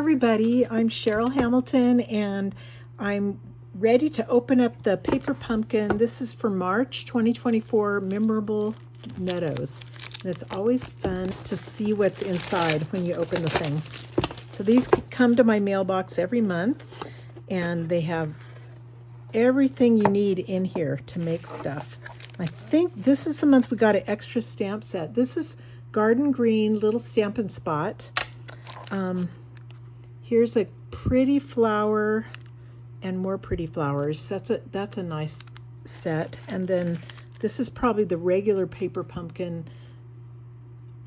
everybody, I'm Cheryl Hamilton and I'm ready to open up the paper pumpkin. This is for March 2024 Memorable Meadows. And it's always fun to see what's inside when you open the thing. So these come to my mailbox every month and they have everything you need in here to make stuff. I think this is the month we got an extra stamp set. This is Garden Green Little Stampin' Spot. Here's a pretty flower and more pretty flowers. That's a nice set. And then this is probably the regular paper pumpkin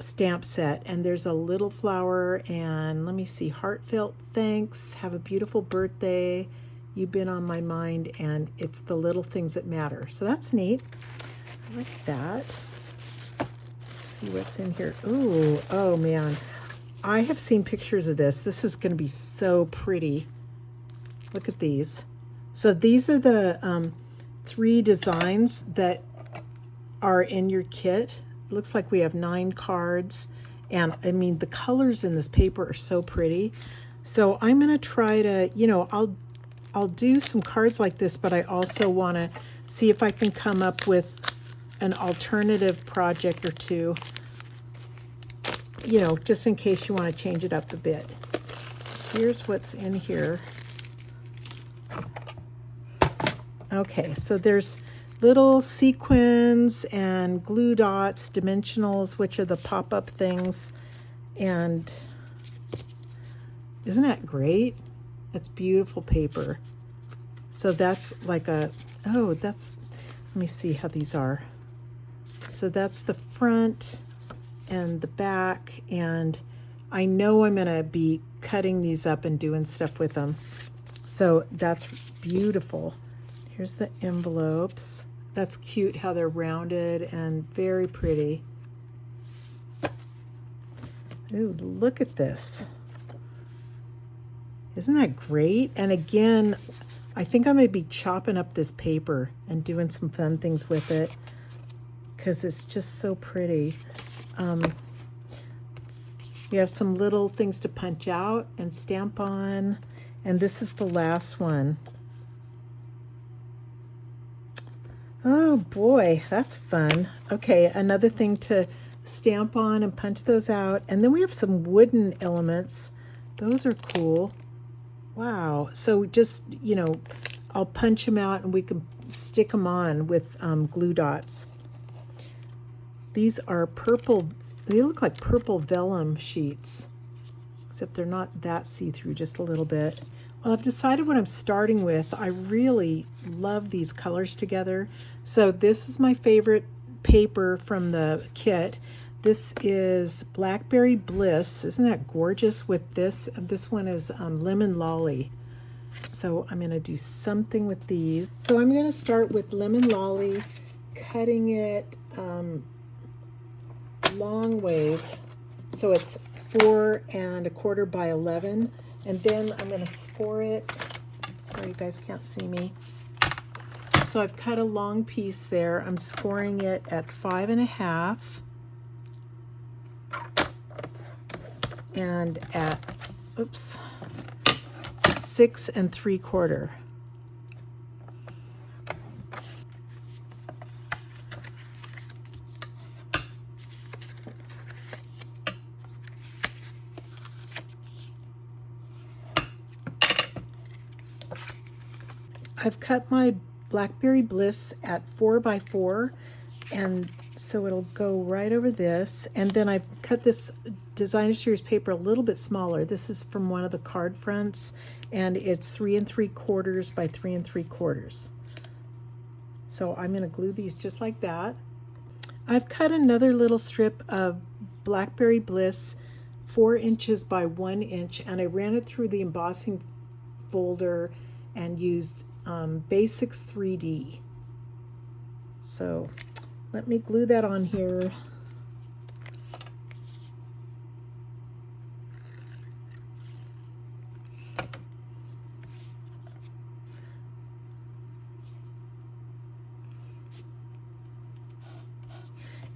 stamp set. And there's a little flower and let me see, heartfelt thanks, have a beautiful birthday, you've been on my mind, and it's the little things that matter. So that's neat. I like that. Let's see what's in here. Ooh, oh man. I have seen pictures of this. This is going to be so pretty. Look at these. So these are the 3 designs that are in your kit. It looks like we have 9 cards. And I mean, the colors in this paper are so pretty. So I'm going to try to, I'll do some cards like this, but I also want to see if I can come up with an alternative project or two, just in case you want to change it up a bit. Here's what's in here. Okay, so there's little sequins and glue dots, dimensionals, which are the pop-up things. And isn't that great? It's beautiful paper. So that's like let me see how these are. So that's the front and the back, and I know I'm gonna be cutting these up and doing stuff with them. So that's beautiful. Here's the envelopes. That's cute how they're rounded and very pretty. Ooh, look at this. Isn't that great? And again, I think I'm gonna be chopping up this paper and doing some fun things with it because it's just so pretty. You have some little things to punch out and stamp on. And this is the last one. Oh boy, that's fun. Okay, another thing to stamp on and punch those out. And then we have some wooden elements. Those are cool. Wow. So just, I'll punch them out and we can stick them on with glue dots. These are purple. They look like purple vellum sheets, except they're not that see-through, just a little bit. Well, I've decided what I'm starting with. I really love these colors together. So this is my favorite paper from the kit. This is Blackberry Bliss. Isn't that gorgeous with this? This one is Lemon Lolly. So I'm going to do something with these. So I'm going to start with Lemon Lolly, cutting it long ways. So it's 4 1/4 by 11. And then I'm going to score it. Sorry, you guys can't see me. So I've cut a long piece there. I'm scoring it at 5 1/2 and at 6 3/4. I've cut my Blackberry Bliss at 4 by 4, and so it'll go right over this. And then I've cut this designer series paper a little bit smaller. This is from one of the card fronts, and it's 3 3/4 by 3 3/4. So I'm going to glue these just like that. I've cut another little strip of Blackberry Bliss 4 inches by 1 inch, and I ran it through the embossing folder and used Basics 3D. So let me glue that on here.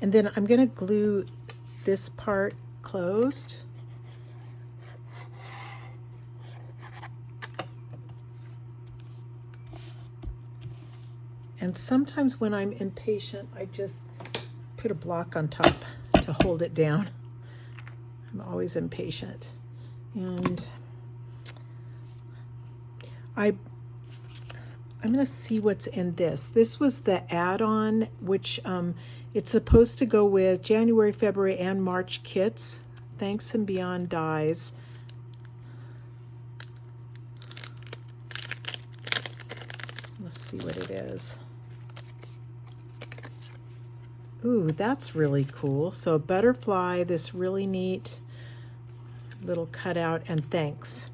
And then I'm going to glue this part closed. And sometimes when I'm impatient, I just put a block on top to hold it down. I'm always impatient. And I'm going to see what's in this. This was the add-on, which it's supposed to go with January, February, and March kits. Thanks and Beyond dies. Let's see what it is. Ooh, that's really cool. So a butterfly, this really neat little cutout, and thanks.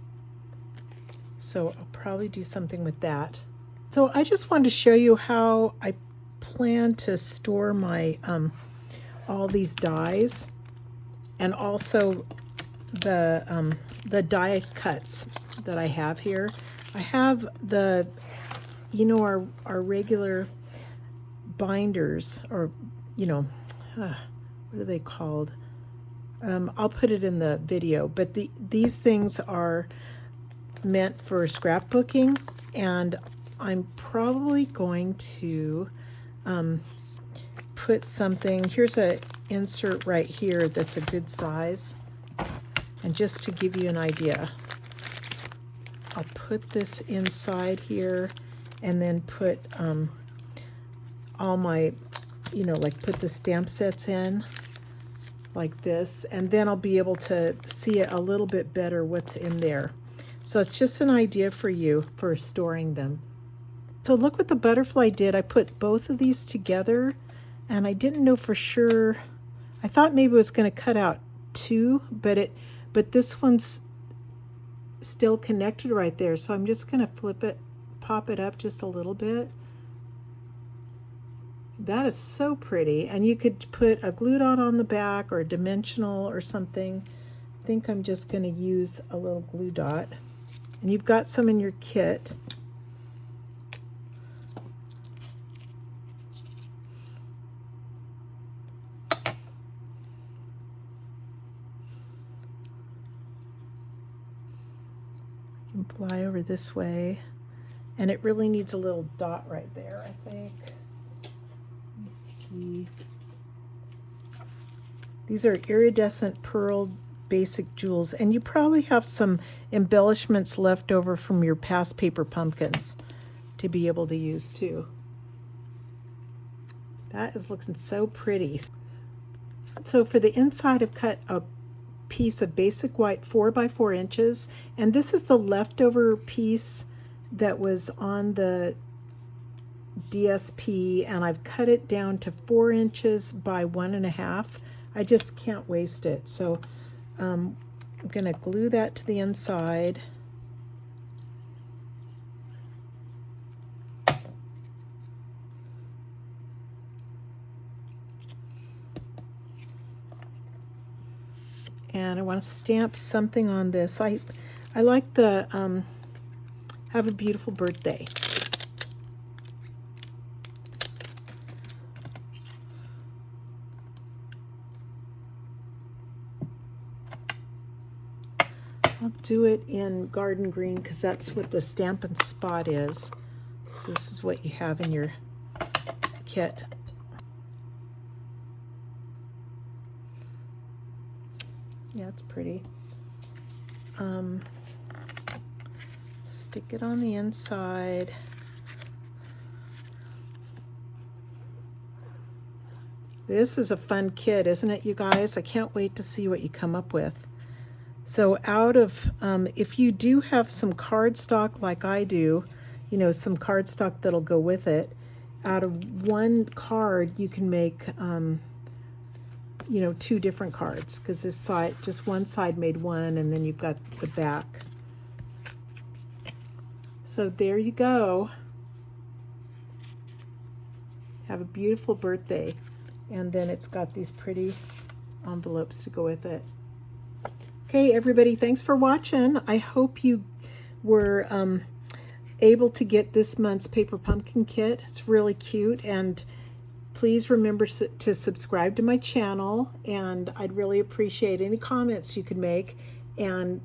So I'll probably do something with that. So I just wanted to show you how I plan to store my all these dies, and also the die cuts that I have here. I have the, you know, our regular binders, or you know, what are they called? I'll put it in the video, but these things are meant for scrapbooking, and I'm probably going to put something, here's a insert right here that's a good size, and just to give you an idea, I'll put this inside here and then put all my, you know, like put the stamp sets in like this, and then I'll be able to see it a little bit better what's in there. So it's just an idea for you for storing them. So look what the butterfly did. I put both of these together, and I didn't know for sure. I thought maybe it was going to cut out two, but this one's still connected right there. So I'm just going to flip it, pop it up just a little bit. That is so pretty. And you could put a glue dot on the back or a dimensional or something. I think I'm just going to use a little glue dot. And you've got some in your kit. You can fly over this way. And it really needs a little dot right there, I think. These are iridescent pearl basic jewels, and you probably have some embellishments left over from your past paper pumpkins to be able to use too. That is looking so pretty. So for the inside, I've cut a piece of basic white 4 by 4 inches, and this is the leftover piece that was on the DSP, and I've cut it down to 4 inches by 1.5. I just can't waste it. So I'm going to glue that to the inside. And I want to stamp something on this. I like the have a beautiful birthday. I'll do it in garden green because that's what the Stampin' Spot is. So this is what you have in your kit. Yeah, it's pretty. Stick it on the inside. This is a fun kit, isn't it, you guys? I can't wait to see what you come up with. So out of, if you do have some cardstock like I do, you know, some cardstock that'll go with it, out of one card you can make, you know, 2 different cards, because this side, just one side made one, and then you've got the back. So there you go. Have a beautiful birthday. And then it's got these pretty envelopes to go with it. Okay, everybody, thanks for watching. I hope you were able to get this month's Paper Pumpkin Kit. It's really cute, and please remember to subscribe to my channel, and I'd really appreciate any comments you could make, and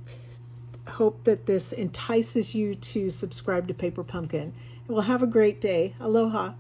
hope that this entices you to subscribe to Paper Pumpkin. Well, have a great day. Aloha.